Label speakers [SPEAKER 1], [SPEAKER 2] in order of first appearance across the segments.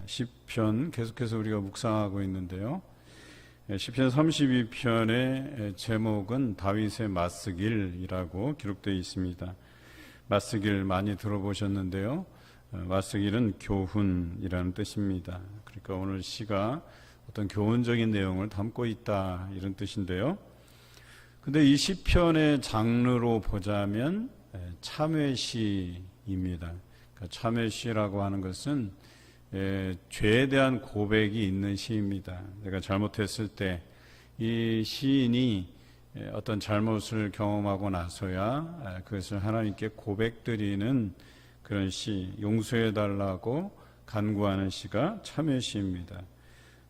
[SPEAKER 1] 시편 계속해서 우리가 묵상하고 있는데요. 시편 32편의 제목은 다윗의 맞쓰길이라고 기록되어 있습니다. 맞쓰길 많이 들어보셨는데요. 맞쓰길은 교훈이라는 뜻입니다. 그러니까 오늘 시가 어떤 교훈적인 내용을 담고 있다 이런 뜻인데요. 근데 이 시편의 장르로 보자면 참회시입니다. 그러니까 참회시라고 하는 것은 죄에 대한 고백이 있는 시입니다. 내가 잘못했을 때 이 시인이 어떤 잘못을 경험하고 나서야 그것을 하나님께 고백드리는 그런 시, 용서해달라고 간구하는 시가 참회시입니다.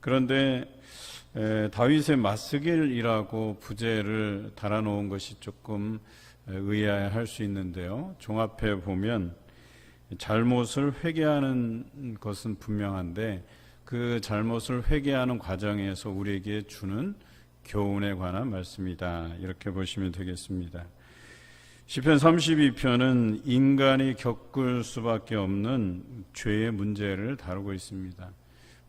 [SPEAKER 1] 그런데 다윗의 맞쓰길이라고 부제를 달아놓은 것이 조금 의아해할 수 있는데요. 종합해 보면 잘못을 회개하는 것은 분명한데 그 잘못을 회개하는 과정에서 우리에게 주는 교훈에 관한 말씀이다. 이렇게 보시면 되겠습니다. 시편 32편은 인간이 겪을 수밖에 없는 죄의 문제를 다루고 있습니다.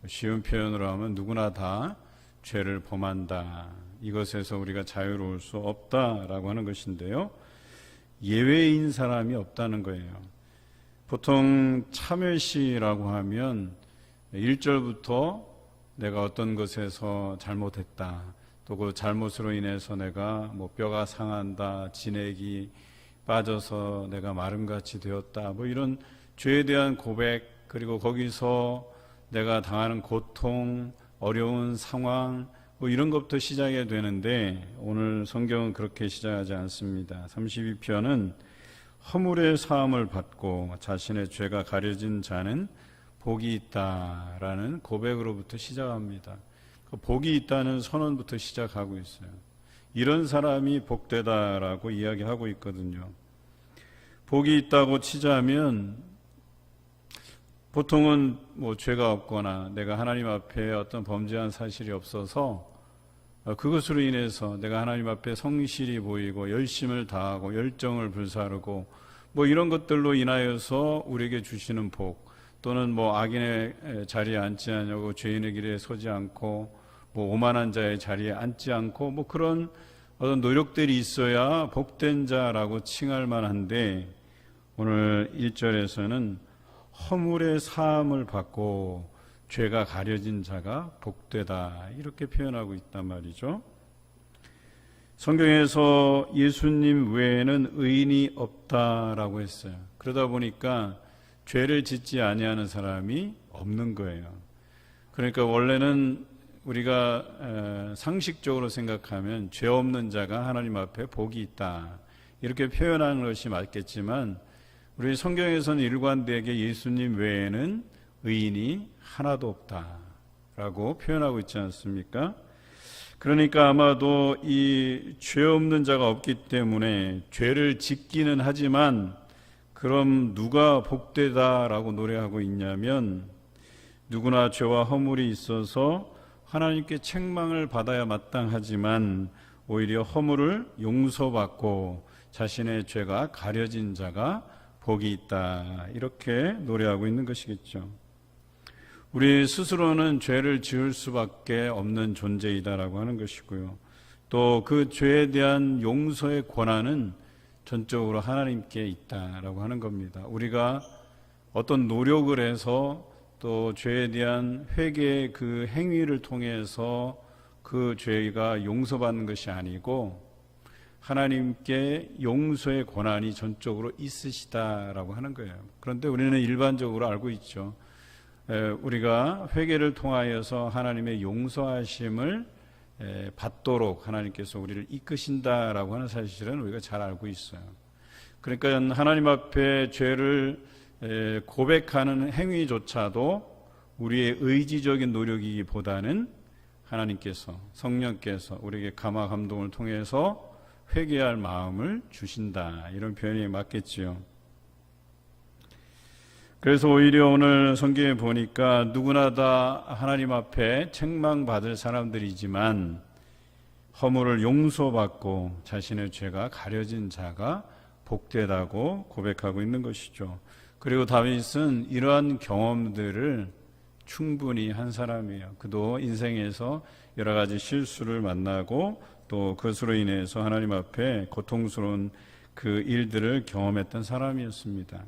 [SPEAKER 1] 쉬운 표현으로 하면 누구나 다 죄를 범한다. 이것에서 우리가 자유로울 수 없다라고 하는 것인데요. 예외인 사람이 없다는 거예요. 보통 참회시라고 하면 1절부터 내가 어떤 것에서 잘못했다. 또 그 잘못으로 인해서 내가 뼈가 상한다. 진액이 빠져서 내가 마름같이 되었다. 이런 죄에 대한 고백, 그리고 거기서 내가 당하는 고통, 어려운 상황, 이런 것부터 시작이 되는데 오늘 성경은 그렇게 시작하지 않습니다. 32편은 허물의 사함을 받고 자신의 죄가 가려진 자는 복이 있다라는 고백으로부터 시작합니다. 그 복이 있다는 선언부터 시작하고 있어요. 이런 사람이 복되다라고 이야기하고 있거든요. 복이 있다고 치자면 보통은 죄가 없거나 내가 하나님 앞에 어떤 범죄한 사실이 없어서 그것으로 인해서 내가 하나님 앞에 성실히 보이고 열심을 다하고 열정을 불사르고 이런 것들로 인하여서 우리에게 주시는 복, 또는 악인의 자리에 앉지 않냐고 죄인의 길에 서지 않고 오만한 자의 자리에 앉지 않고 그런 어떤 노력들이 있어야 복된 자라고 칭할 만한데 오늘 1절에서는 허물의 사함을 받고 죄가 가려진 자가 복되다 이렇게 표현하고 있단 말이죠. 성경에서 예수님 외에는 의인이 없다라고 했어요. 그러다 보니까 죄를 짓지 아니하는 사람이 없는 거예요. 그러니까 원래는 우리가 상식적으로 생각하면 죄 없는 자가 하나님 앞에 복이 있다 이렇게 표현하는 것이 맞겠지만 우리 성경에서는 일관되게 예수님 외에는 의인이 하나도 없다라고 표현하고 있지 않습니까? 그러니까 아마도 이 죄 없는 자가 없기 때문에 죄를 짓기는 하지만 그럼 누가 복되다라고 노래하고 있냐면 누구나 죄와 허물이 있어서 하나님께 책망을 받아야 마땅하지만 오히려 허물을 용서받고 자신의 죄가 가려진 자가 복이 있다 이렇게 노래하고 있는 것이겠죠. 우리 스스로는 죄를 지을 수밖에 없는 존재이다라고 하는 것이고요. 또 그 죄에 대한 용서의 권한은 전적으로 하나님께 있다라고 하는 겁니다. 우리가 어떤 노력을 해서 또 죄에 대한 회개의 그 행위를 통해서 그 죄가 용서받는 것이 아니고 하나님께 용서의 권한이 전적으로 있으시다라고 하는 거예요. 그런데 우리는 일반적으로 알고 있죠. 우리가 회개를 통하여서 하나님의 용서하심을 받도록 하나님께서 우리를 이끄신다라고 하는 사실은 우리가 잘 알고 있어요. 그러니까 하나님 앞에 죄를 고백하는 행위조차도 우리의 의지적인 노력이기보다는 하나님께서, 성령께서 우리에게 감화 감동을 통해서 회개할 마음을 주신다 이런 표현이 맞겠지요. 그래서 오히려 오늘 성경에 보니까 누구나 다 하나님 앞에 책망받을 사람들이지만 허물을 용서받고 자신의 죄가 가려진 자가 복되다고 고백하고 있는 것이죠. 그리고 다윗은 이러한 경험들을 충분히 한 사람이에요. 그도 인생에서 여러 가지 실수를 만나고 또 그것으로 인해서 하나님 앞에 고통스러운 그 일들을 경험했던 사람이었습니다.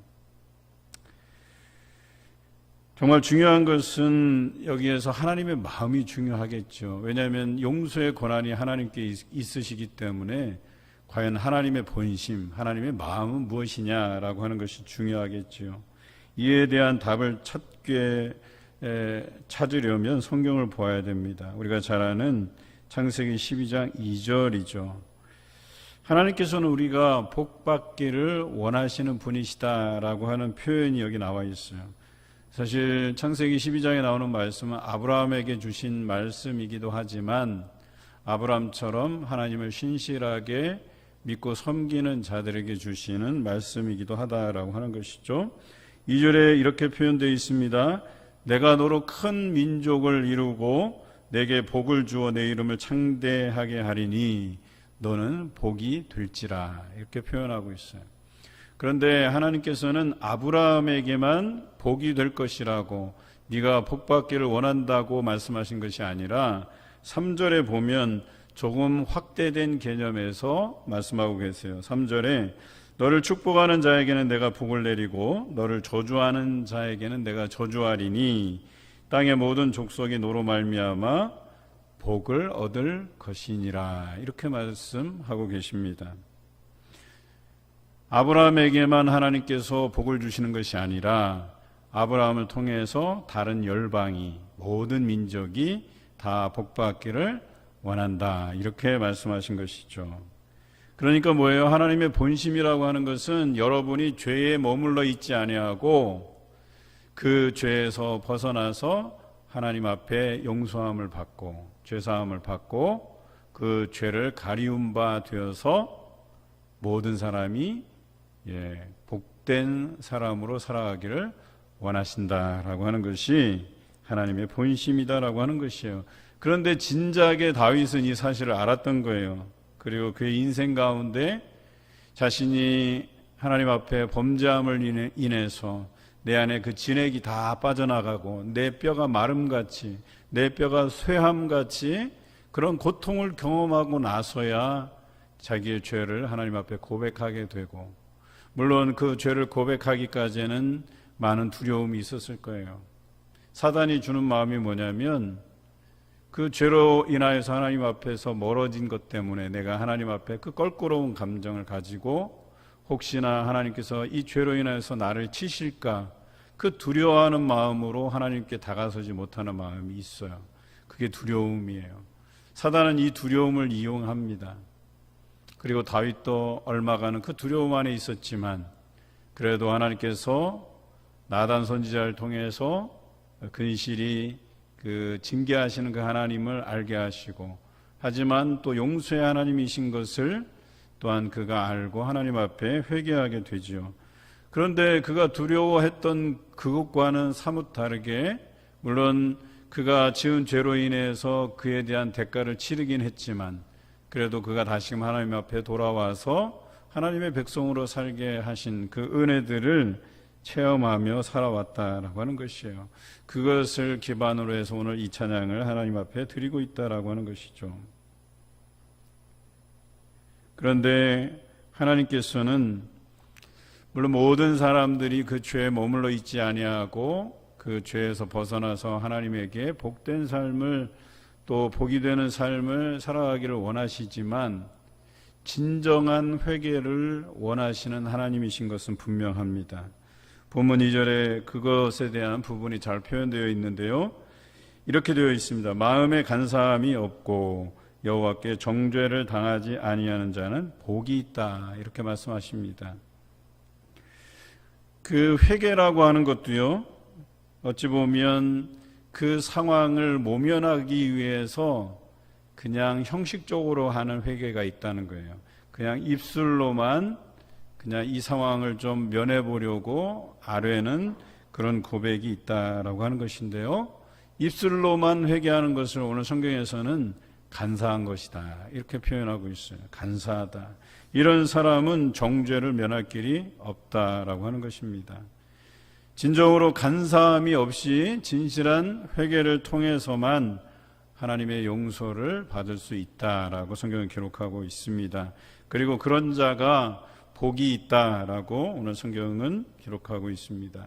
[SPEAKER 1] 정말 중요한 것은 여기에서 하나님의 마음이 중요하겠죠. 왜냐하면 용서의 권한이 하나님께 있으시기 때문에 과연 하나님의 본심, 하나님의 마음은 무엇이냐라고 하는 것이 중요하겠죠. 이에 대한 답을 찾으려면 성경을 보아야 됩니다. 우리가 잘 아는 창세기 12장 2절이죠. 하나님께서는 우리가 복받기를 원하시는 분이시다라고 하는 표현이 여기 나와 있어요. 사실 창세기 12장에 나오는 말씀은 아브라함에게 주신 말씀이기도 하지만 아브라함처럼 하나님을 신실하게 믿고 섬기는 자들에게 주시는 말씀이기도 하다라고 하는 것이죠. 2절에 이렇게 표현되어 있습니다. 내가 너로 큰 민족을 이루고 내게 복을 주어 내 이름을 창대하게 하리니 너는 복이 될지라, 이렇게 표현하고 있어요. 그런데 하나님께서는 아브라함에게만 복이 될 것이라고, 네가 복받기를 원한다고 말씀하신 것이 아니라 3절에 보면 조금 확대된 개념에서 말씀하고 계세요. 3절에 너를 축복하는 자에게는 내가 복을 내리고 너를 저주하는 자에게는 내가 저주하리니 땅의 모든 족속이 너로 말미암아 복을 얻을 것이니라, 이렇게 말씀하고 계십니다. 아브라함에게만 하나님께서 복을 주시는 것이 아니라 아브라함을 통해서 다른 열방이, 모든 민족이 다 복받기를 원한다, 이렇게 말씀하신 것이죠. 그러니까 뭐예요? 하나님의 본심이라고 하는 것은 여러분이 죄에 머물러 있지 아니하고 그 죄에서 벗어나서 하나님 앞에 용서함을 받고 죄사함을 받고 그 죄를 가리운 바 되어서 모든 사람이 복된 사람으로 살아가기를 원하신다라고 하는 것이 하나님의 본심이다라고 하는 것이에요. 그런데 진작에 다윗은 이 사실을 알았던 거예요. 그리고 그의 인생 가운데 자신이 하나님 앞에 범죄함을 인해서 내 안에 그 진액이 다 빠져나가고 내 뼈가 마름같이, 내 뼈가 쇠함같이 그런 고통을 경험하고 나서야 자기의 죄를 하나님 앞에 고백하게 되고, 물론 그 죄를 고백하기까지는 많은 두려움이 있었을 거예요. 사단이 주는 마음이 뭐냐면 그 죄로 인하여서 하나님 앞에서 멀어진 것 때문에 내가 하나님 앞에 그 껄끄러운 감정을 가지고 혹시나 하나님께서 이 죄로 인하여서 나를 치실까, 그 두려워하는 마음으로 하나님께 다가서지 못하는 마음이 있어요. 그게 두려움이에요. 사단은 이 두려움을 이용합니다. 그리고 다윗도 얼마간은 그 두려움 안에 있었지만 그래도 하나님께서 나단 선지자를 통해서 근실이 그 징계하시는 그 하나님을 알게 하시고, 하지만 또 용서의 하나님이신 것을 또한 그가 알고 하나님 앞에 회개하게 되지요. 그런데 그가 두려워했던 그것과는 사뭇 다르게, 물론 그가 지은 죄로 인해서 그에 대한 대가를 치르긴 했지만 그래도 그가 다시금 하나님 앞에 돌아와서 하나님의 백성으로 살게 하신 그 은혜들을 체험하며 살아왔다라고 하는 것이에요. 그것을 기반으로 해서 오늘 이 찬양을 하나님 앞에 드리고 있다라고 하는 것이죠. 그런데 하나님께서는 물론 모든 사람들이 그 죄에 머물러 있지 아니하고 그 죄에서 벗어나서 하나님에게 복된 삶을, 또 복이 되는 삶을 살아가기를 원하시지만 진정한 회개를 원하시는 하나님이신 것은 분명합니다. 본문 2절에 그것에 대한 부분이 잘 표현되어 있는데요. 이렇게 되어 있습니다. 마음에 간사함이 없고 여호와께 정죄를 당하지 아니하는 자는 복이 있다, 이렇게 말씀하십니다. 그 회개라고 하는 것도요, 어찌 보면 그 상황을 모면하기 위해서 그냥 형식적으로 하는 회개가 있다는 거예요. 그냥 입술로만 그냥 이 상황을 좀 면해보려고 아뢰는 그런 고백이 있다라고 하는 것인데요. 입술로만 회개하는 것을 오늘 성경에서는 간사한 것이다, 이렇게 표현하고 있어요. 간사하다. 이런 사람은 정죄를 면할 길이 없다라고 하는 것입니다. 진정으로 간사함이 없이 진실한 회개를 통해서만 하나님의 용서를 받을 수 있다라고 성경은 기록하고 있습니다. 그리고 그런 자가 복이 있다라고 오늘 성경은 기록하고 있습니다.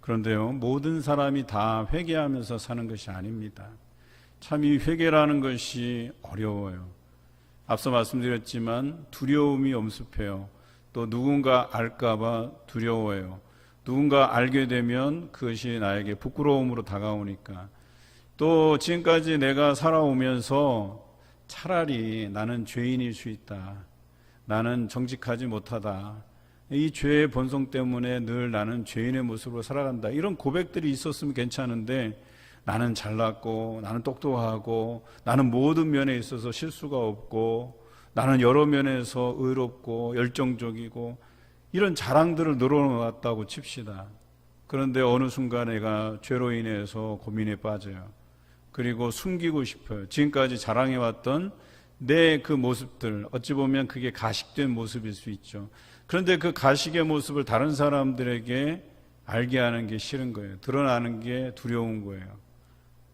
[SPEAKER 1] 그런데요, 모든 사람이 다 회개하면서 사는 것이 아닙니다. 참 이 회개라는 것이 어려워요. 앞서 말씀드렸지만 두려움이 엄습해요. 또 누군가 알까봐 두려워해요. 누군가 알게 되면 그것이 나에게 부끄러움으로 다가오니까. 또 지금까지 내가 살아오면서 차라리 나는 죄인일 수 있다. 나는 정직하지 못하다. 이 죄의 본성 때문에 늘 나는 죄인의 모습으로 살아간다. 이런 고백들이 있었으면 괜찮은데 나는 잘났고 나는 똑똑하고 나는 모든 면에 있어서 실수가 없고 나는 여러 면에서 의롭고 열정적이고 이런 자랑들을 늘어놓았다고 칩시다. 그런데 어느 순간 내가 죄로 인해서 고민에 빠져요. 그리고 숨기고 싶어요. 지금까지 자랑해왔던 내 그 모습들, 어찌 보면 그게 가식된 모습일 수 있죠. 그런데 그 가식의 모습을 다른 사람들에게 알게 하는 게 싫은 거예요. 드러나는 게 두려운 거예요.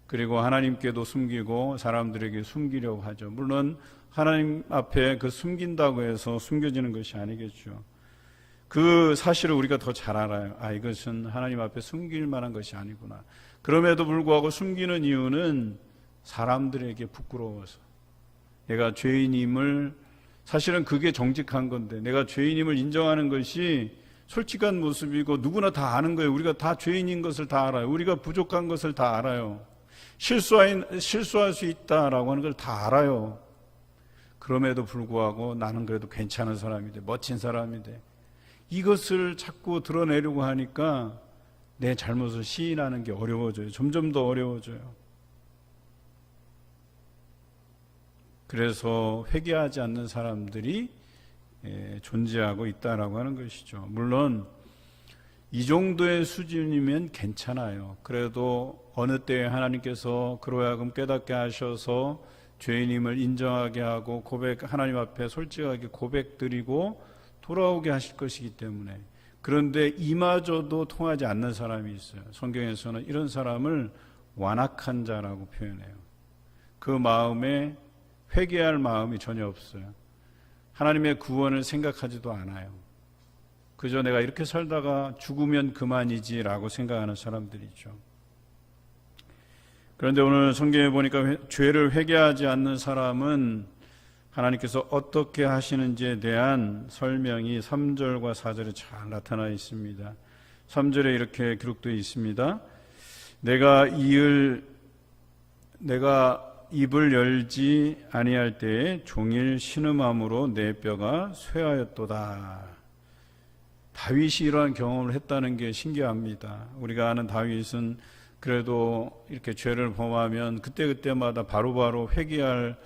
[SPEAKER 1] 그리고 하나님께도 숨기고 사람들에게 숨기려고 하죠. 물론 하나님 앞에 그 숨긴다고 해서 숨겨지는 것이 아니겠죠. 그 사실을 우리가 더 잘 알아요. 이것은 하나님 앞에 숨길 만한 것이 아니구나. 그럼에도 불구하고 숨기는 이유는 사람들에게 부끄러워서. 내가 죄인임을, 사실은 그게 정직한 건데 내가 죄인임을 인정하는 것이 솔직한 모습이고 누구나 다 아는 거예요. 우리가 다 죄인인 것을 다 알아요. 우리가 부족한 것을 다 알아요. 실수할 수 있다라고 하는 걸 다 알아요. 그럼에도 불구하고 나는 그래도 괜찮은 사람이 돼, 멋진 사람이 돼. 이것을 자꾸 드러내려고 하니까 내 잘못을 시인하는 게 어려워져요. 점점 더 어려워져요. 그래서 회개하지 않는 사람들이 존재하고 있다라고 하는 것이죠. 물론 이 정도의 수준이면 괜찮아요. 그래도 어느 때에 하나님께서 그로 하여금 깨닫게 하셔서 죄인임을 인정하게 하고 하나님 앞에 솔직하게 고백드리고 돌아오게 하실 것이기 때문에. 그런데 이마저도 통하지 않는 사람이 있어요. 성경에서는 이런 사람을 완악한 자라고 표현해요. 그 마음에 회개할 마음이 전혀 없어요. 하나님의 구원을 생각하지도 않아요. 그저 내가 이렇게 살다가 죽으면 그만이지라고 생각하는 사람들이죠. 그런데 오늘 성경에 보니까 죄를 회개하지 않는 사람은 하나님께서 어떻게 하시는지에 대한 설명이 3절과 4절에 잘 나타나 있습니다. 3절에 이렇게 기록되어 있습니다. 내가 입을 열지 아니할 때에 종일 신음함으로 내 뼈가 쇠하였도다. 다윗이 이러한 경험을 했다는 게 신기합니다. 우리가 아는 다윗은 그래도 이렇게 죄를 범하면 그때그때마다 바로바로 회개할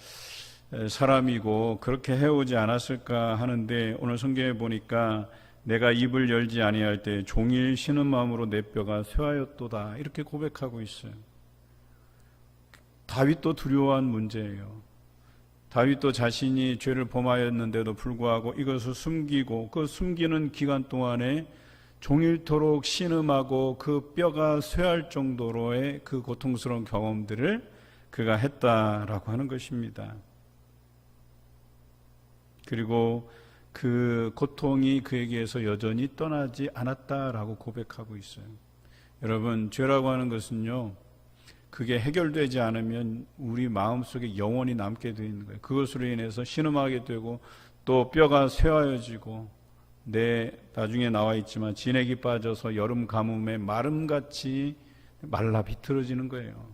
[SPEAKER 1] 사람이고 그렇게 해오지 않았을까 하는데 오늘 성경에 보니까 내가 입을 열지 아니할 때 종일 신음함으로 내 뼈가 쇠하였도다 이렇게 고백하고 있어요. 다윗도 두려워한 문제예요. 다윗도 자신이 죄를 범하였는데도 불구하고 이것을 숨기고 그 숨기는 기간 동안에 종일토록 신음하고 그 뼈가 쇠할 정도로의 그 고통스러운 경험들을 그가 했다라고 하는 것입니다. 그리고 그 고통이 그에게서 여전히 떠나지 않았다라고 고백하고 있어요. 여러분, 죄라고 하는 것은요, 그게 해결되지 않으면 우리 마음속에 영원히 남게 되어 있는 거예요. 그것으로 인해서 신음하게 되고 또 뼈가 쇠하여지고 나중에 나와 있지만 진액이 빠져서 여름 가뭄에 마름같이 말라 비틀어지는 거예요.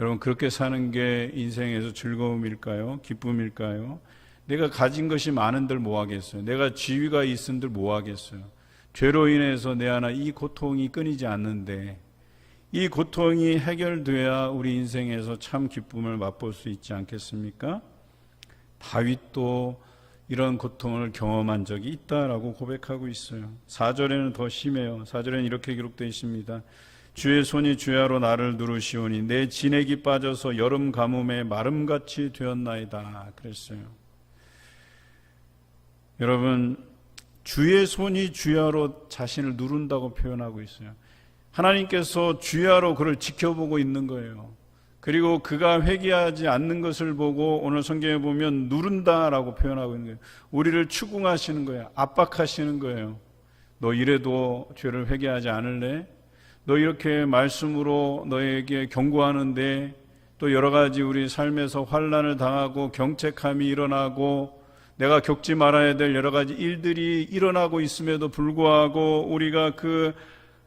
[SPEAKER 1] 여러분, 그렇게 사는 게 인생에서 즐거움일까요? 기쁨일까요? 내가 가진 것이 많은들 뭐 하겠어요? 내가 지위가 있은들 뭐 하겠어요? 죄로 인해서 내 안에 이 고통이 끊이지 않는데 이 고통이 해결돼야 우리 인생에서 참 기쁨을 맛볼 수 있지 않겠습니까? 다윗도 이런 고통을 경험한 적이 있다라고 고백하고 있어요. 4절에는 더 심해요. 4절에는 이렇게 기록되어 있습니다. 주의 손이 주야로 나를 누르시오니 내 진액이 빠져서 여름 가뭄에 마름같이 되었나이다. 그랬어요. 여러분, 주의 손이 주야로 자신을 누른다고 표현하고 있어요. 하나님께서 주야로 그를 지켜보고 있는 거예요. 그리고 그가 회개하지 않는 것을 보고 오늘 성경에 보면 누른다라고 표현하고 있는 거예요. 우리를 추궁하시는 거예요. 압박하시는 거예요. 너 이래도 죄를 회개하지 않을래? 너 이렇게 말씀으로 너에게 경고하는데 또 여러 가지 우리 삶에서 환난을 당하고 경책함이 일어나고 내가 겪지 말아야 될 여러 가지 일들이 일어나고 있음에도 불구하고 우리가 그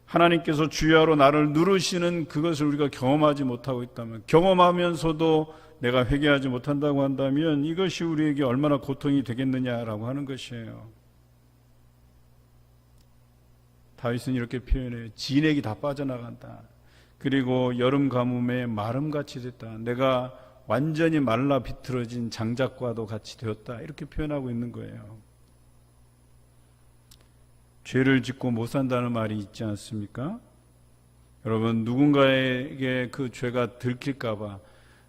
[SPEAKER 1] 하나님께서 주야로 나를 누르시는 그것을 우리가 경험하지 못하고 있다면, 경험하면서도 내가 회개하지 못한다고 한다면 이것이 우리에게 얼마나 고통이 되겠느냐라고 하는 것이에요. 다윗은 이렇게 표현해요. 진액이 다 빠져나간다. 그리고 여름 가뭄에 마름같이 됐다. 내가 완전히 말라 비틀어진 장작과도 같이 되었다. 이렇게 표현하고 있는 거예요. 죄를 짓고 못 산다는 말이 있지 않습니까? 여러분, 누군가에게 그 죄가 들킬까봐,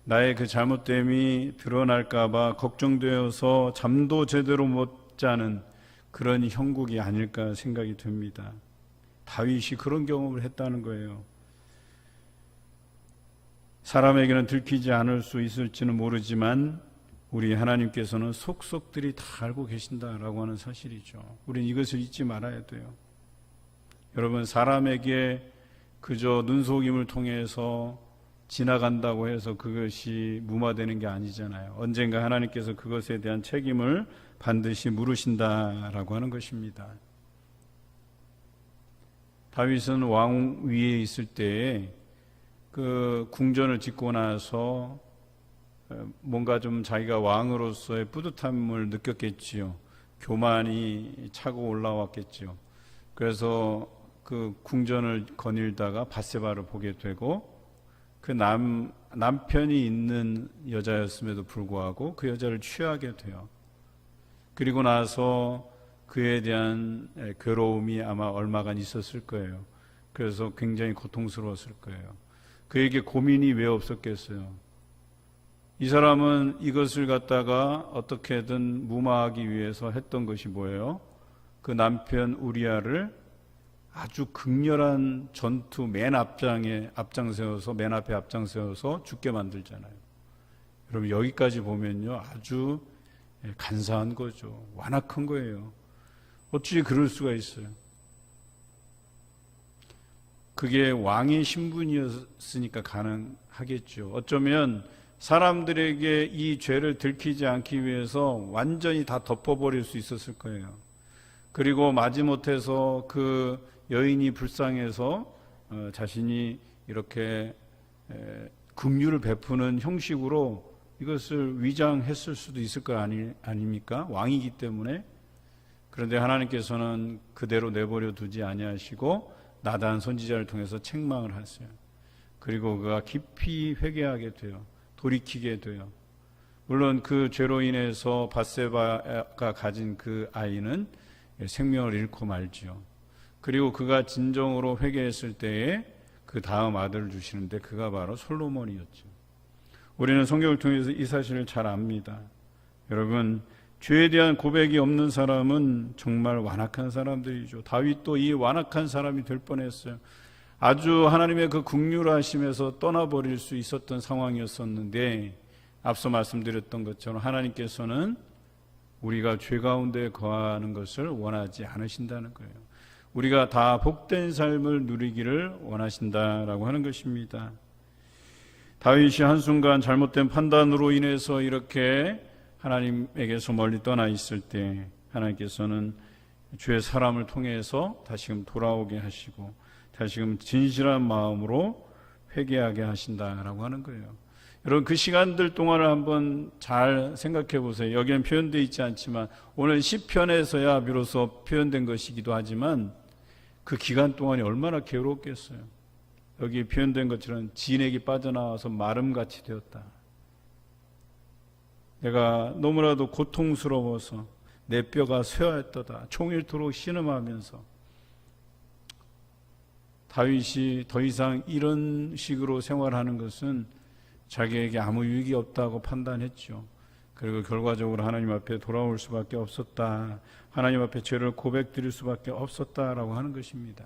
[SPEAKER 1] 나의 그 잘못됨이 드러날까봐 걱정되어서 잠도 제대로 못 자는 그런 형국이 아닐까 생각이 듭니다. 다윗이 그런 경험을 했다는 거예요. 사람에게는 들키지 않을 수 있을지는 모르지만 우리 하나님께서는 속속들이 다 알고 계신다라고 하는 사실이죠. 우리는 이것을 잊지 말아야 돼요. 여러분, 사람에게 그저 눈속임을 통해서 지나간다고 해서 그것이 무마되는 게 아니잖아요. 언젠가 하나님께서 그것에 대한 책임을 반드시 물으신다라고 하는 것입니다. 다윗은 왕 위에 있을 때에 그 궁전을 짓고 나서 뭔가 좀 자기가 왕으로서의 뿌듯함을 느꼈겠지요. 교만이 차고 올라왔겠지요. 그래서 그 궁전을 거닐다가 밧세바를 보게 되고 그 남편이 있는 여자였음에도 불구하고 그 여자를 취하게 돼요. 그리고 나서 그에 대한 괴로움이 아마 얼마간 있었을 거예요. 그래서 굉장히 고통스러웠을 거예요. 그에게 고민이 왜 없었겠어요? 이 사람은 이것을 갖다가 어떻게든 무마하기 위해서 했던 것이 뭐예요? 그 남편 우리아를 아주 극렬한 전투 맨 앞에 앞장세워서 죽게 만들잖아요. 여러분, 여기까지 보면요, 아주 간사한 거죠. 완악한 거예요. 어찌 그럴 수가 있어요? 그게 왕의 신분이었으니까 가능하겠죠. 어쩌면 사람들에게 이 죄를 들키지 않기 위해서 완전히 다 덮어버릴 수 있었을 거예요. 그리고 마지못해서 그 여인이 불쌍해서 자신이 이렇게 긍휼을 베푸는 형식으로 이것을 위장했을 수도 있을 거 아닙니까? 왕이기 때문에. 그런데 하나님께서는 그대로 내버려 두지 아니하시고 나단 선지자를 통해서 책망을 하세요. 그리고 그가 깊이 회개하게 돼요. 돌이키게 돼요. 물론 그 죄로 인해서 밧세바가 가진 그 아이는 생명을 잃고 말지요. 그리고 그가 진정으로 회개했을 때에 그 다음 아들을 주시는데 그가 바로 솔로몬이었죠. 우리는 성경을 통해서 이 사실을 잘 압니다. 여러분, 죄에 대한 고백이 없는 사람은 정말 완악한 사람들이죠. 다윗도 이 완악한 사람이 될 뻔했어요. 아주 하나님의 그 긍휼하심에서 떠나버릴 수 있었던 상황이었었는데 앞서 말씀드렸던 것처럼 하나님께서는 우리가 죄 가운데 거하는 것을 원하지 않으신다는 거예요. 우리가 다 복된 삶을 누리기를 원하신다라고 하는 것입니다. 다윗이 한순간 잘못된 판단으로 인해서 이렇게 하나님에게서 멀리 떠나 있을 때 하나님께서는 주의 사람을 통해서 다시금 돌아오게 하시고 다시금 진실한 마음으로 회개하게 하신다라고 하는 거예요. 여러분, 그 시간들 동안을 한번 잘 생각해 보세요. 여기는 표현되어 있지 않지만 오늘 시편에서야 비로소 표현된 것이기도 하지만 그 기간 동안이 얼마나 괴로웠겠어요. 여기 표현된 것처럼 진액이 빠져나와서 마름같이 되었다. 내가 너무나도 고통스러워서 내 뼈가 쇠하였도다. 종일토록 신음하면서 다윗이 더 이상 이런 식으로 생활하는 것은 자기에게 아무 유익이 없다고 판단했죠. 그리고 결과적으로 하나님 앞에 돌아올 수밖에 없었다. 하나님 앞에 죄를 고백드릴 수밖에 없었다라고 하는 것입니다.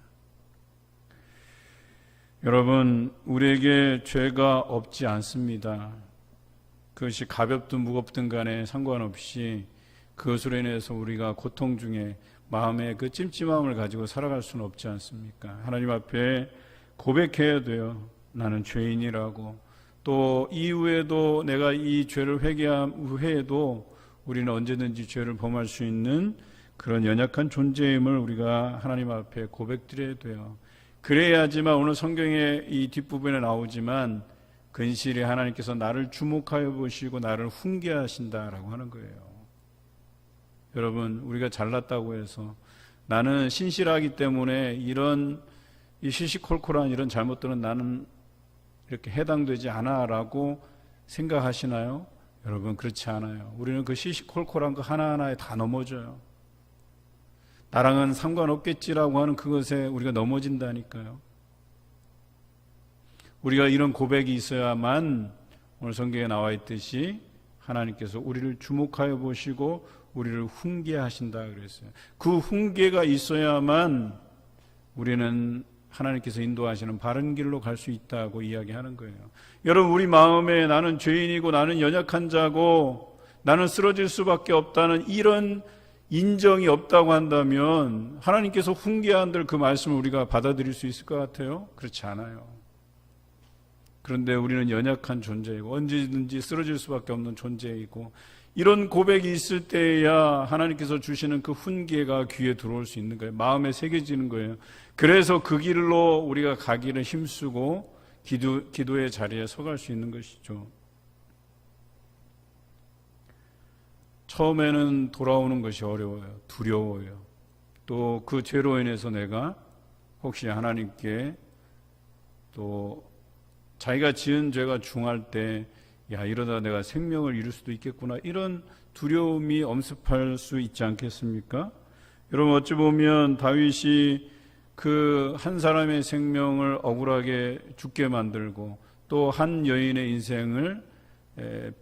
[SPEAKER 1] 여러분, 우리에게 죄가 없지 않습니다. 그것이 가볍든 무겁든 간에 상관없이 그것으로 인해서 우리가 고통 중에 마음의 그 찜찜함을 가지고 살아갈 수는 없지 않습니까? 하나님 앞에 고백해야 돼요. 나는 죄인이라고. 또 이후에도 내가 이 죄를 회개한 후에도 우리는 언제든지 죄를 범할 수 있는 그런 연약한 존재임을 우리가 하나님 앞에 고백드려야 돼요. 그래야지만 오늘 성경의 이 뒷부분에 나오지만 근실히 하나님께서 나를 주목하여 보시고 나를 훈계하신다라고 하는 거예요. 여러분, 우리가 잘났다고 해서 나는 신실하기 때문에 이런 이 시시콜콜한 이런 잘못들은 나는 이렇게 해당되지 않아라고 생각하시나요? 여러분, 그렇지 않아요. 우리는 그 시시콜콜한 거 하나하나에 다 넘어져요. 나랑은 상관없겠지라고 하는 그것에 우리가 넘어진다니까요. 우리가 이런 고백이 있어야만 오늘 성경에 나와 있듯이 하나님께서 우리를 주목하여 보시고 우리를 훈계하신다 그랬어요. 그 훈계가 있어야만 우리는 하나님께서 인도하시는 바른 길로 갈 수 있다고 이야기하는 거예요. 여러분, 우리 마음에 나는 죄인이고 나는 연약한 자고 나는 쓰러질 수밖에 없다는 이런 인정이 없다고 한다면 하나님께서 훈계한들 그 말씀을 우리가 받아들일 수 있을 것 같아요? 그렇지 않아요. 그런데 우리는 연약한 존재이고 언제든지 쓰러질 수밖에 없는 존재이고 이런 고백이 있을 때야 하나님께서 주시는 그 훈계가 귀에 들어올 수 있는 거예요. 마음에 새겨지는 거예요. 그래서 그 길로 우리가 가기를 힘쓰고 기도의 자리에 서갈 수 있는 것이죠. 처음에는 돌아오는 것이 어려워요. 두려워요. 또 그 죄로 인해서 내가 혹시 하나님께 또 자기가 지은 죄가 중할 때 야, 이러다 내가 생명을 잃을 수도 있겠구나, 이런 두려움이 엄습할 수 있지 않겠습니까? 여러분, 어찌 보면 다윗이 그 한 사람의 생명을 억울하게 죽게 만들고 또 한 여인의 인생을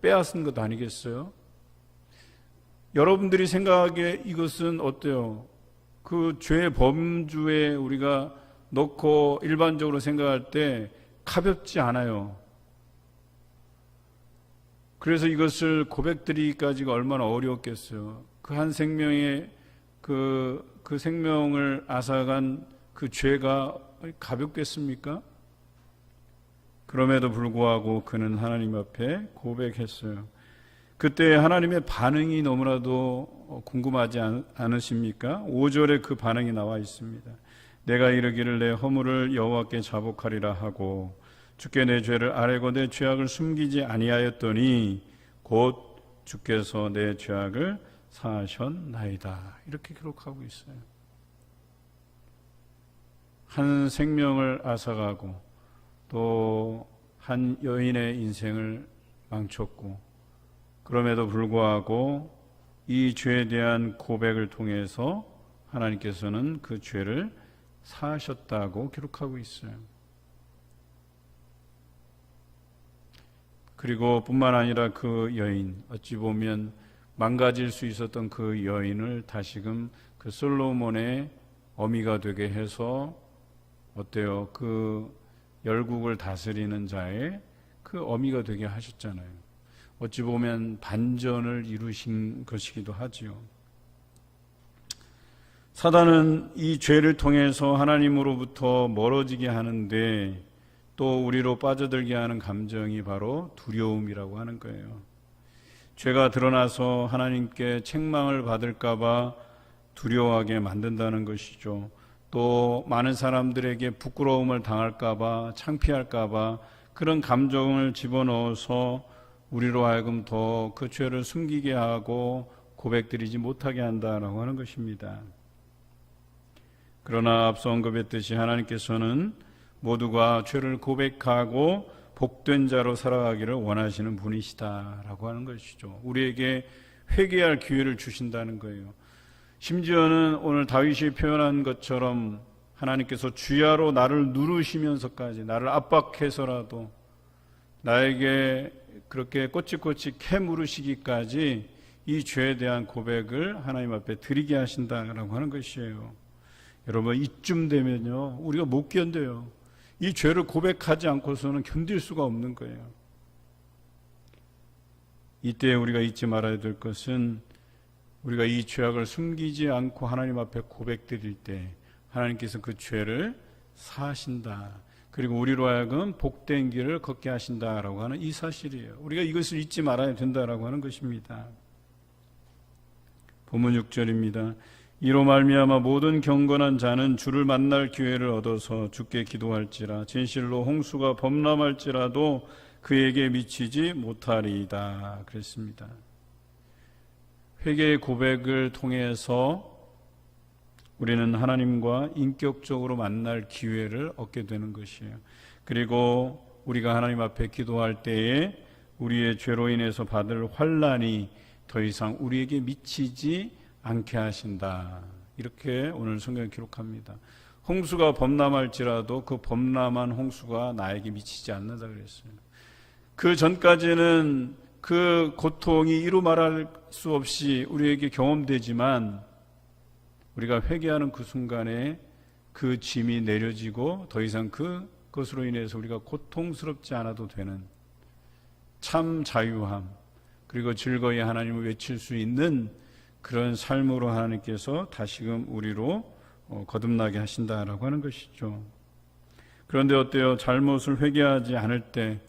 [SPEAKER 1] 빼앗은 것 아니겠어요? 여러분들이 생각하기에 이것은 어때요? 그 죄의 범주에 우리가 놓고 일반적으로 생각할 때 가볍지 않아요. 그래서 이것을 고백드리기까지가 얼마나 어려웠겠어요. 그 한 생명의 그 생명을 앗아간 그 죄가 가볍겠습니까? 그럼에도 불구하고 그는 하나님 앞에 고백했어요. 그때 하나님의 반응이 너무나도 궁금하지 않으십니까? 5절에 그 반응이 나와 있습니다. 내가 이르기를 내 허물을 여호와께 자복하리라 하고 주께 내 죄를 아뢰고 내 죄악을 숨기지 아니하였더니 곧 주께서 내 죄악을 사하셨나이다. 이렇게 기록하고 있어요. 한 생명을 앗아가고 또 한 여인의 인생을 망쳤고 그럼에도 불구하고 이 죄에 대한 고백을 통해서 하나님께서는 그 죄를 사하셨다고 기록하고 있어요. 그리고 뿐만 아니라 그 여인, 어찌 보면 망가질 수 있었던 그 여인을 다시금 그 솔로몬의 어미가 되게 해서 어때요? 그 열국을 다스리는 자의 그 어미가 되게 하셨잖아요. 어찌 보면 반전을 이루신 것이기도 하지요. 사단은 이 죄를 통해서 하나님으로부터 멀어지게 하는데 또 우리로 빠져들게 하는 감정이 바로 두려움이라고 하는 거예요. 죄가 드러나서 하나님께 책망을 받을까 봐 두려워하게 만든다는 것이죠. 또 많은 사람들에게 부끄러움을 당할까 봐, 창피할까 봐 그런 감정을 집어넣어서 우리로 하여금 더 그 죄를 숨기게 하고 고백드리지 못하게 한다라고 하는 것입니다. 그러나 앞서 언급했듯이 하나님께서는 모두가 죄를 고백하고 복된 자로 살아가기를 원하시는 분이시다라고 하는 것이죠. 우리에게 회개할 기회를 주신다는 거예요. 심지어는 오늘 다윗이 표현한 것처럼 하나님께서 주야로 나를 누르시면서까지 나를 압박해서라도 나에게 그렇게 꼬치꼬치 캐물으시기까지 이 죄에 대한 고백을 하나님 앞에 드리게 하신다라고 하는 것이에요. 여러분, 이쯤 되면요, 우리가 못 견뎌요. 이 죄를 고백하지 않고서는 견딜 수가 없는 거예요. 이때 우리가 잊지 말아야 될 것은, 우리가 이 죄악을 숨기지 않고 하나님 앞에 고백드릴 때 하나님께서 그 죄를 사하신다. 그리고 우리로 하여금 복된 길을 걷게 하신다라고 하는 이 사실이에요. 우리가 이것을 잊지 말아야 된다라고 하는 것입니다. 본문 6절입니다. 이로 말미암아 모든 경건한 자는 주를 만날 기회를 얻어서 주께 기도할지라. 진실로 홍수가 범람할지라도 그에게 미치지 못하리이다. 그랬습니다. 회개의 고백을 통해서 우리는 하나님과 인격적으로 만날 기회를 얻게 되는 것이에요. 그리고 우리가 하나님 앞에 기도할 때에 우리의 죄로 인해서 받을 환난이 더 이상 우리에게 미치지 않게 하신다. 이렇게 오늘 성경에 기록합니다. 홍수가 범람할지라도 그 범람한 홍수가 나에게 미치지 않는다 그랬어요. 그 전까지는 그 고통이 이루 말할 수 없이 우리에게 경험되지만 우리가 회개하는 그 순간에 그 짐이 내려지고 더 이상 그것으로 인해서 우리가 고통스럽지 않아도 되는 참 자유함, 그리고 즐거이 하나님을 외칠 수 있는 그런 삶으로 하나님께서 다시금 우리로 거듭나게 하신다라고 하는 것이죠. 그런데 어때요? 잘못을 회개하지 않을 때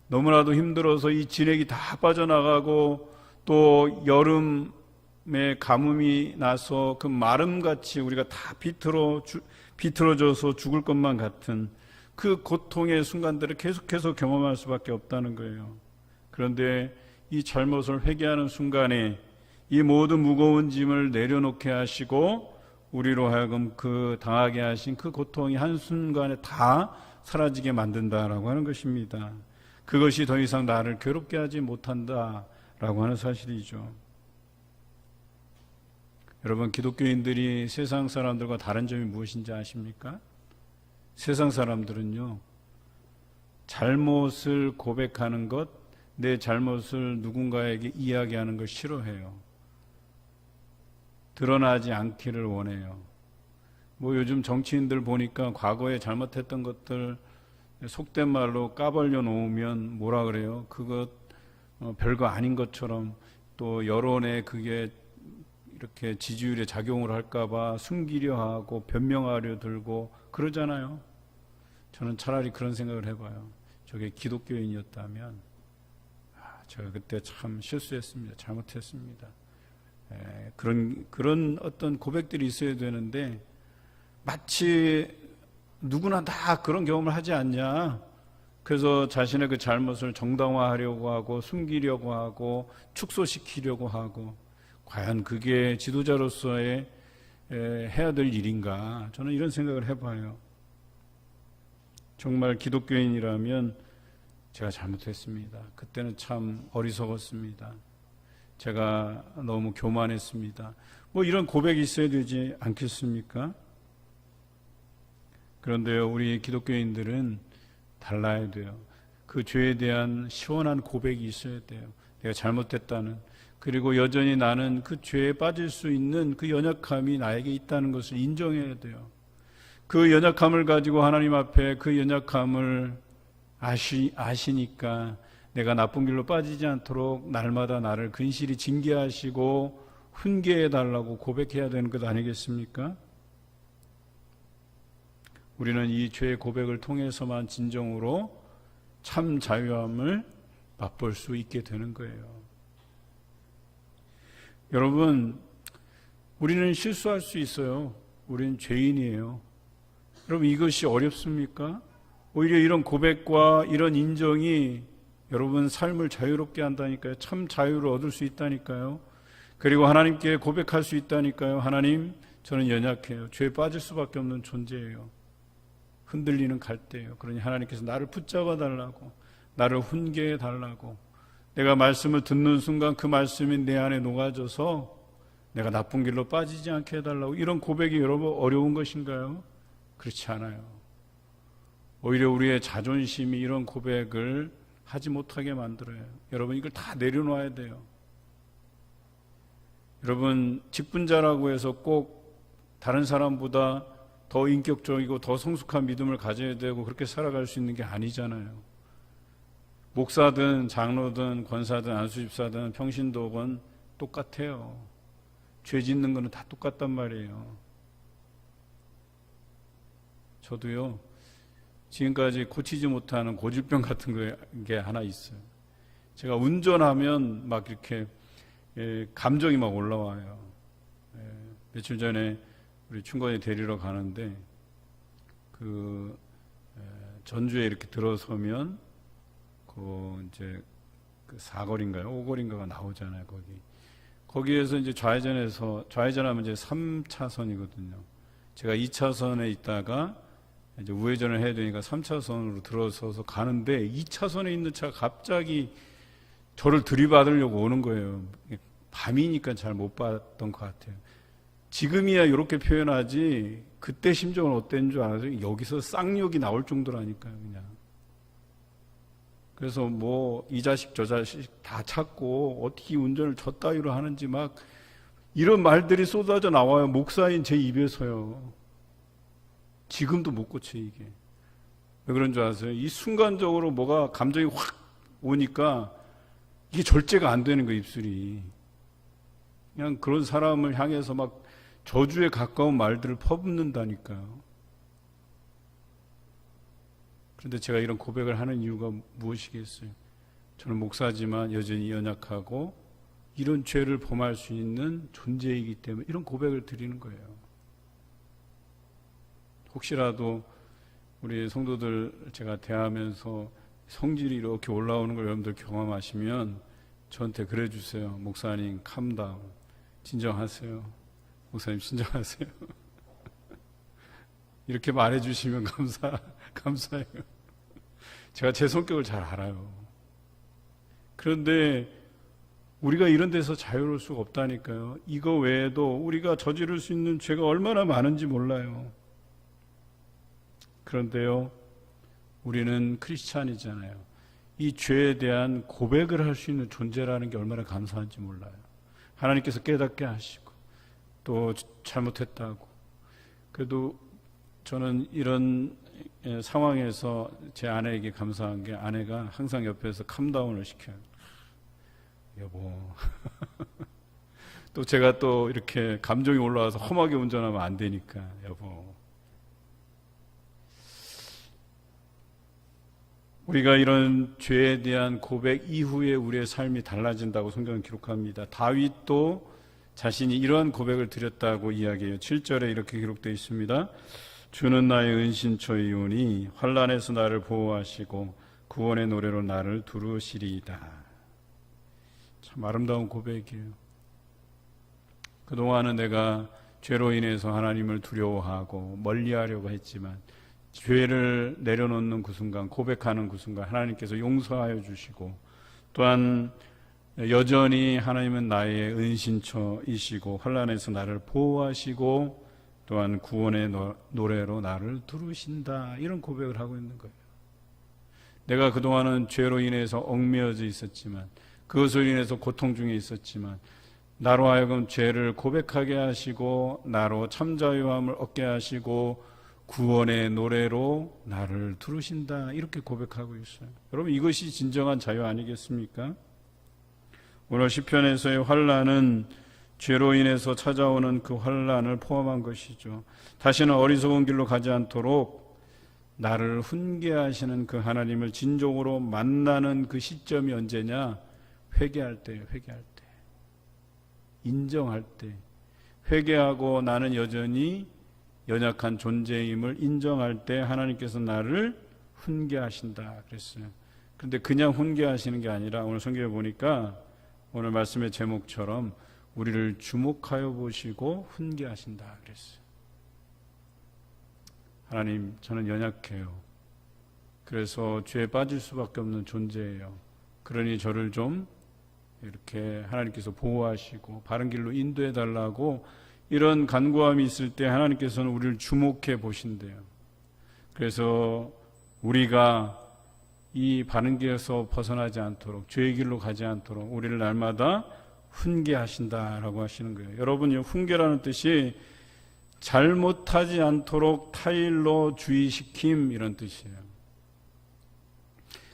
[SPEAKER 1] 너무나도 힘들어서 이 진액이 다 빠져나가고 또 여름에 가뭄이 나서 그 마름같이 우리가 다 비틀어져서 죽을 것만 같은 그 고통의 순간들을 계속해서 경험할 수밖에 없다는 거예요. 그런데 이 잘못을 회개하는 순간에 이 모든 무거운 짐을 내려놓게 하시고 우리로 하여금 그 당하게 하신 그 고통이 한순간에 다 사라지게 만든다라고 하는 것입니다. 그것이 더 이상 나를 괴롭게 하지 못한다라고 하는 사실이죠. 여러분, 기독교인들이 세상 사람들과 다른 점이 무엇인지 아십니까? 세상 사람들은요, 잘못을 고백하는 것, 내 잘못을 누군가에게 이야기하는 걸 싫어해요. 드러나지 않기를 원해요. 요즘 정치인들 보니까 과거에 잘못했던 것들 속된 말로 까발려 놓으면 뭐라 그래요? 그것 별거 아닌 것처럼, 또 여론에 그게 이렇게 지지율에 작용을 할까봐 숨기려 하고 변명하려 들고 그러잖아요. 저는 차라리 그런 생각을 해봐요. 저게 기독교인이었다면 제가 그때 참 실수했습니다. 잘못했습니다. 그런 어떤 고백들이 있어야 되는데 마치 누구나 다 그런 경험을 하지 않냐. 그래서 자신의 그 잘못을 정당화하려고 하고 숨기려고 하고 축소시키려고 하고, 과연 그게 지도자로서의 해야 될 일인가. 저는 이런 생각을 해봐요. 정말 기독교인이라면 제가 잘못했습니다. 그때는 참 어리석었습니다. 제가 너무 교만했습니다. 이런 고백이 있어야 되지 않겠습니까? 그런데요, 우리 기독교인들은 달라야 돼요. 그 죄에 대한 시원한 고백이 있어야 돼요. 내가 잘못했다는, 그리고 여전히 나는 그 죄에 빠질 수 있는 그 연약함이 나에게 있다는 것을 인정해야 돼요. 그 연약함을 가지고 하나님 앞에 그 연약함을 아시니까 내가 나쁜 길로 빠지지 않도록 날마다 나를 근실히 징계하시고 훈계해달라고 고백해야 되는 것 아니겠습니까? 우리는 이 죄의 고백을 통해서만 진정으로 참 자유함을 맛볼 수 있게 되는 거예요. 여러분, 우리는 실수할 수 있어요. 우리는 죄인이에요. 여러분, 이것이 어렵습니까? 오히려 이런 고백과 이런 인정이 여러분 삶을 자유롭게 한다니까요. 참 자유를 얻을 수 있다니까요. 그리고 하나님께 고백할 수 있다니까요. 하나님, 저는 연약해요. 죄에 빠질 수밖에 없는 존재예요. 흔들리는 갈대예요. 그러니 하나님께서 나를 붙잡아 달라고, 나를 훈계해 달라고, 내가 말씀을 듣는 순간 그 말씀이 내 안에 녹아져서 내가 나쁜 길로 빠지지 않게 해달라고. 이런 고백이 여러분 어려운 것인가요? 그렇지 않아요. 오히려 우리의 자존심이 이런 고백을 하지 못하게 만들어요. 여러분 이걸 다 내려놔야 돼요. 여러분 직분자라고 해서 꼭 다른 사람보다 더 인격적이고 더 성숙한 믿음을 가져야 되고 그렇게 살아갈 수 있는 게 아니잖아요. 목사든 장로든 권사든 안수집사든 평신도건 똑같아요. 죄 짓는 거는 다 똑같단 말이에요. 저도요, 지금까지 고치지 못하는 고질병 같은 게 하나 있어요. 제가 운전하면 막 이렇게 감정이 막 올라와요. 며칠 전에 우리 춘건이 데리러 가는데 전주에 이렇게 들어서면 이제 사거리인가요? 오거리인가가 나오잖아요. 거기에서 이제 좌회전하면 이제 3차선이거든요. 제가 2차선에 있다가 이제 우회전을 해야 되니까 3차선으로 들어서서 가는데 2차선에 있는 차가 갑자기 저를 들이받으려고 오는 거예요. 밤이니까 잘 못 봤던 것 같아요. 지금이야 이렇게 표현하지 그때 심정은 어땠는 줄 알아요? 여기서 쌍욕이 나올 정도라니까요, 그냥. 그래서 뭐 이 자식 저 자식 다 찾고 어떻게 운전을 저 따위로 하는지 막 이런 말들이 쏟아져 나와요. 목사인 제 입에서요. 지금도 못 고쳐 이게. 왜 그런 줄 아세요? 이 순간적으로 뭐가 감정이 확 오니까 이게 절제가 안 되는 거예요, 입술이. 그냥 그런 사람을 향해서 막 저주에 가까운 말들을 퍼붓는다니까요. 그런데 제가 이런 고백을 하는 이유가 무엇이겠어요? 저는 목사지만 여전히 연약하고 이런 죄를 범할 수 있는 존재이기 때문에 이런 고백을 드리는 거예요. 혹시라도 우리 성도들 제가 대하면서 성질이 이렇게 올라오는 걸 여러분들 경험하시면 저한테 그래 주세요. 목사님 캄다운, 진정하세요. 목사님 진정하세요. 이렇게 말해 주시면 감사해요. 제가 제 성격을 잘 알아요. 그런데 우리가 이런 데서 자유로울 수가 없다니까요. 이거 외에도 우리가 저지를 수 있는 죄가 얼마나 많은지 몰라요. 그런데요, 우리는 크리스찬이잖아요. 이 죄에 대한 고백을 할 수 있는 존재라는 게 얼마나 감사한지 몰라요. 하나님께서 깨닫게 하시고 또 잘못했다고. 그래도 저는 이런 상황에서 제 아내에게 감사한 게 아내가 항상 옆에서 캄다운을 시켜요. 여보. 또 제가 또 이렇게 감정이 올라와서 험하게 운전하면 안 되니까 여보. 우리가 이런 죄에 대한 고백 이후에 우리의 삶이 달라진다고 성경은 기록합니다. 다윗도 자신이 이러한 고백을 드렸다고 이야기해요. 7절에 이렇게 기록되어 있습니다. 주는 나의 은신처이오니 환난에서 나를 보호하시고 구원의 노래로 나를 두루시리이다. 참 아름다운 고백이에요. 그동안은 내가 죄로 인해서 하나님을 두려워하고 멀리하려고 했지만 죄를 내려놓는 그 순간, 고백하는 그 순간 하나님께서 용서하여 주시고 또한 여전히 하나님은 나의 은신처이시고 환난에서 나를 보호하시고 또한 구원의 노래로 나를 두르신다. 이런 고백을 하고 있는 거예요. 내가 그동안은 죄로 인해서 얽매여져 있었지만 그것을 인해서 고통 중에 있었지만 나로 하여금 죄를 고백하게 하시고 나로 참 자유함을 얻게 하시고 구원의 노래로 나를 두르신다. 이렇게 고백하고 있어요. 여러분 이것이 진정한 자유 아니겠습니까? 오늘 시편에서의 환난은 죄로 인해서 찾아오는 그 환난을 포함한 것이죠. 다시는 어리석은 길로 가지 않도록 나를 훈계하시는 그 하나님을 진정으로 만나는 그 시점이 언제냐? 회개할 때예요. 회개할 때. 인정할 때. 회개하고 나는 여전히 연약한 존재임을 인정할 때 하나님께서 나를 훈계하신다 그랬어요. 그런데 그냥 훈계하시는 게 아니라 오늘 성경에 보니까 오늘 말씀의 제목처럼 우리를 주목하여 보시고 훈계하신다 그랬어요. 하나님, 저는 연약해요. 그래서 죄에 빠질 수밖에 없는 존재예요. 그러니 저를 좀 이렇게 하나님께서 보호하시고 바른 길로 인도해 달라고 이런 간구함이 있을 때 하나님께서는 우리를 주목해 보신대요. 그래서 우리가 이 바른 길에서 벗어나지 않도록, 죄의 길로 가지 않도록 우리를 날마다 훈계하신다라고 하시는 거예요. 여러분, 이 훈계라는 뜻이 잘못하지 않도록 타일로 주의시킴, 이런 뜻이에요.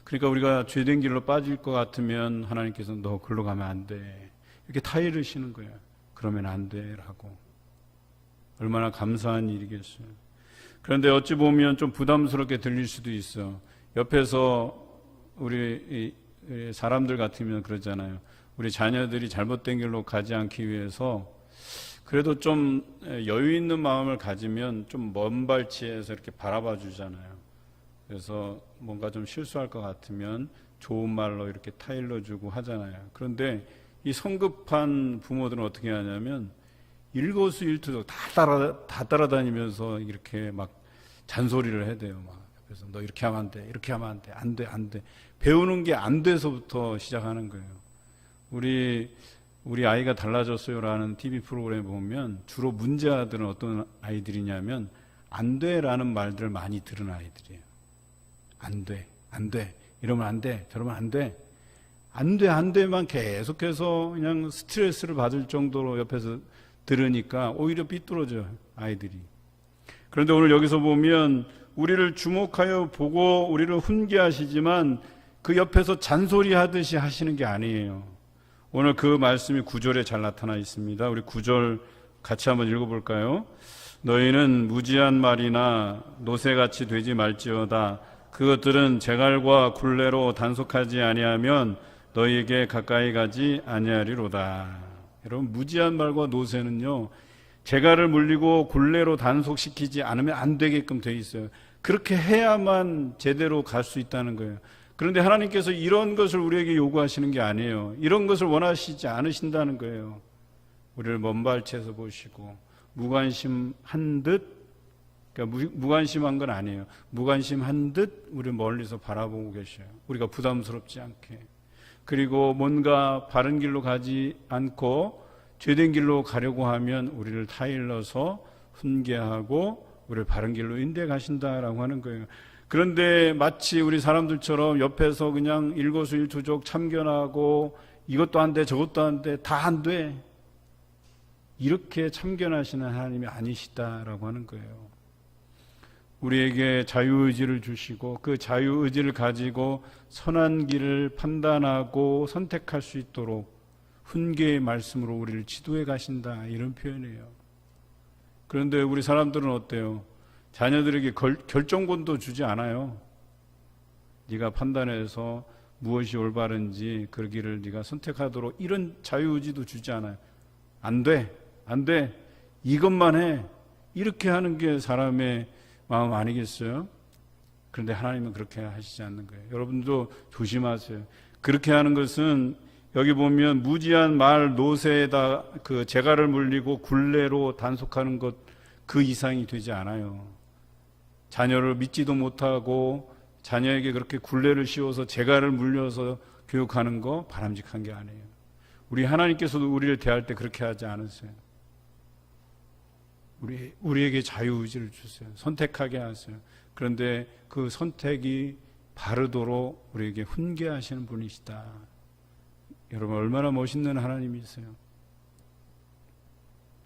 [SPEAKER 1] 그러니까 우리가 죄된 길로 빠질 것 같으면 하나님께서 너 글로 가면 안 돼, 이렇게 타일을 시는 거예요. 그러면 안 돼라고. 얼마나 감사한 일이겠어요. 그런데 어찌 보면 좀 부담스럽게 들릴 수도 있어. 옆에서 우리 사람들 같으면 그러잖아요. 우리 자녀들이 잘못된 길로 가지 않기 위해서 그래도 좀 여유 있는 마음을 가지면 좀 먼 발치에서 이렇게 바라봐 주잖아요. 그래서 뭔가 좀 실수할 것 같으면 좋은 말로 이렇게 타일러 주고 하잖아요. 그런데 이 성급한 부모들은 어떻게 하냐면 일거수일투족 다 따라다니면서 이렇게 막 잔소리를 해대요. 막 옆에서 너 이렇게 하면 안 돼, 이렇게 하면 안 돼, 안 돼, 안 돼. 배우는 게 안 돼서부터 시작하는 거예요. 우리 아이가 달라졌어요라는 TV 프로그램에 보면 주로 문제아들은 어떤 아이들이냐면 안 돼라는 말들을 많이 들은 아이들이에요. 안 돼, 안 돼, 이러면 안 돼, 저러면 안 돼, 안 돼, 안 돼만 계속해서 그냥 스트레스를 받을 정도로 옆에서 들으니까 오히려 삐뚤어져요, 아이들이. 그런데 오늘 여기서 보면 우리를 주목하여 보고 우리를 훈계하시지만 그 옆에서 잔소리하듯이 하시는 게 아니에요. 오늘 그 말씀이 9절에 잘 나타나 있습니다. 우리 9절 같이 한번 읽어볼까요? 너희는 무지한 말이나 노새같이 되지 말지어다. 그것들은 재갈과 굴레로 단속하지 아니하면 너희에게 가까이 가지 아니하리로다. 여러분, 무지한 말과 노새는요, 재갈을 물리고 굴레로 단속시키지 않으면 안 되게끔 돼 있어요. 그렇게 해야만 제대로 갈 수 있다는 거예요. 그런데 하나님께서 이런 것을 우리에게 요구하시는 게 아니에요. 이런 것을 원하시지 않으신다는 거예요. 우리를 먼 발치에서 보시고 무관심한 듯, 그러니까 무관심한 건 아니에요. 무관심한 듯 우리를 멀리서 바라보고 계셔요. 우리가 부담스럽지 않게. 그리고 뭔가 바른 길로 가지 않고 죄된 길로 가려고 하면 우리를 타일러서 훈계하고 우리를 바른 길로 인도해 가신다라고 하는 거예요. 그런데 마치 우리 사람들처럼 옆에서 그냥 일거수일투족 참견하고 이것도 안 돼, 저것도 안 돼, 다 안 돼, 이렇게 참견하시는 하나님이 아니시다라고 하는 거예요. 우리에게 자유의지를 주시고 그 자유의지를 가지고 선한 길을 판단하고 선택할 수 있도록 훈계의 말씀으로 우리를 지도해 가신다, 이런 표현이에요. 그런데 우리 사람들은 어때요? 자녀들에게 결정권도 주지 않아요. 네가 판단해서 무엇이 올바른지 그 길을 네가 선택하도록 이런 자유의지도 주지 않아요. 안 돼, 안 돼, 이것만 해, 이렇게 하는 게 사람의 마음 아니겠어요? 그런데 하나님은 그렇게 하시지 않는 거예요. 여러분도 조심하세요. 그렇게 하는 것은 여기 보면 무지한 말 노새에다 그 재갈을 물리고 굴레로 단속하는 것 그 이상이 되지 않아요. 자녀를 믿지도 못하고 자녀에게 그렇게 굴레를 씌워서 재갈을 물려서 교육하는 거 바람직한 게 아니에요. 우리 하나님께서도 우리를 대할 때 그렇게 하지 않으세요. 우리에게 자유의지를 주세요. 선택하게 하세요. 그런데 그 선택이 바르도록 우리에게 훈계하시는 분이시다. 여러분, 얼마나 멋있는 하나님이세요.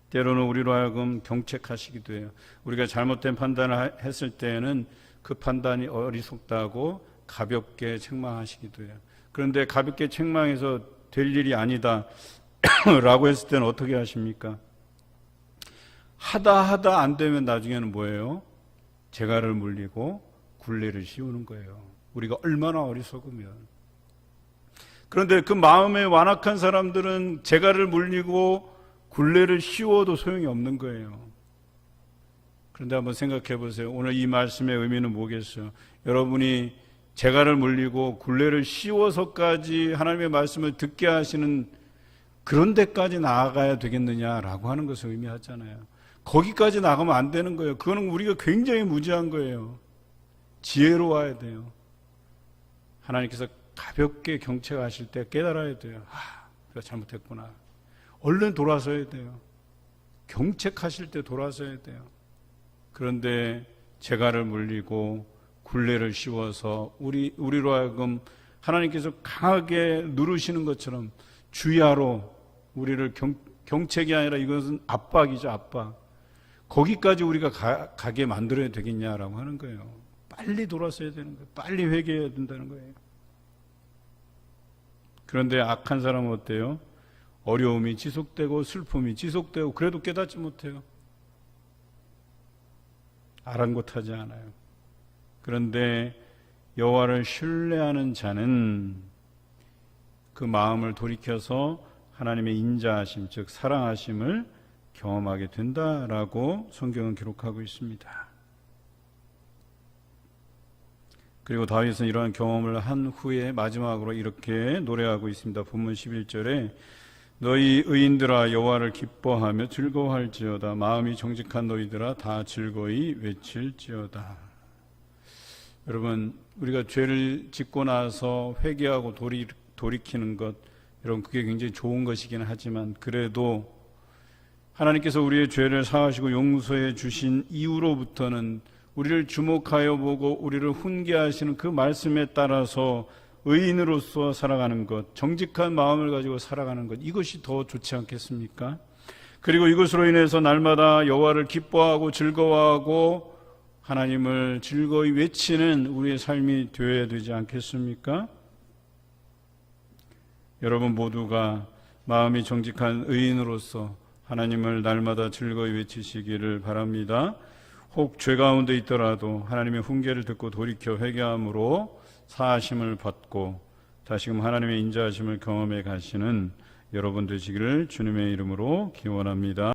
[SPEAKER 1] 때로는 우리로 하여금 경책하시기도 해요. 우리가 잘못된 판단을 했을 때에는 그 판단이 어리석다고 가볍게 책망하시기도 해요. 그런데 가볍게 책망해서 될 일이 아니다 라고 했을 때는 어떻게 하십니까? 하다 안 되면 나중에는 뭐예요? 재갈을 물리고 굴레를 씌우는 거예요. 우리가 얼마나 어리석으면. 그런데 그 마음에 완악한 사람들은 재갈을 물리고 굴레를 씌워도 소용이 없는 거예요. 그런데 한번 생각해 보세요. 오늘 이 말씀의 의미는 뭐겠어요? 여러분이 재갈을 물리고 굴레를 씌워서까지 하나님의 말씀을 듣게 하시는 그런 데까지 나아가야 되겠느냐라고 하는 것을 의미하잖아요. 거기까지 나가면 안 되는 거예요. 그거는 우리가 굉장히 무지한 거예요. 지혜로워야 돼요. 하나님께서 가볍게 경책하실 때 깨달아야 돼요. 내가 잘못했구나. 얼른 돌아서야 돼요. 경책하실 때 돌아서야 돼요. 그런데 재갈을 물리고 굴레를 씌워서 우리로 하여금 하나님께서 강하게 누르시는 것처럼 주야로 우리를 경책이 아니라 이것은 압박이죠, 압박. 거기까지 우리가 가게 만들어야 되겠냐라고 하는 거예요. 빨리 돌아서야 되는 거예요. 빨리 회개해야 된다는 거예요. 그런데 악한 사람은 어때요? 어려움이 지속되고 슬픔이 지속되고 그래도 깨닫지 못해요. 아랑곳하지 않아요. 그런데 여호와를 신뢰하는 자는 그 마음을 돌이켜서 하나님의 인자하심, 즉 사랑하심을 경험하게 된다라고 성경은 기록하고 있습니다. 그리고 다윗은 이러한 경험을 한 후에 마지막으로 이렇게 노래하고 있습니다. 본문 11절에 너희 의인들아 여호와를 기뻐하며 즐거워할지어다. 마음이 정직한 너희들아 다 즐거이 외칠지어다. 여러분, 우리가 죄를 짓고 나서 회개하고 돌이키는 것, 여러분 그게 굉장히 좋은 것이긴 하지만 그래도 하나님께서 우리의 죄를 사하시고 용서해 주신 이후로부터는 우리를 주목하여 보고 우리를 훈계하시는 그 말씀에 따라서 의인으로서 살아가는 것, 정직한 마음을 가지고 살아가는 것, 이것이 더 좋지 않겠습니까? 그리고 이것으로 인해서 날마다 여호와를 기뻐하고 즐거워하고 하나님을 즐거이 외치는 우리의 삶이 되어야 되지 않겠습니까? 여러분 모두가 마음이 정직한 의인으로서 하나님을 날마다 즐거이 외치시기를 바랍니다. 혹 죄 가운데 있더라도 하나님의 훈계를 듣고 돌이켜 회개함으로 사하심을 받고 다시금 하나님의 인자하심을 경험해 가시는 여러분 되시기를 주님의 이름으로 기원합니다.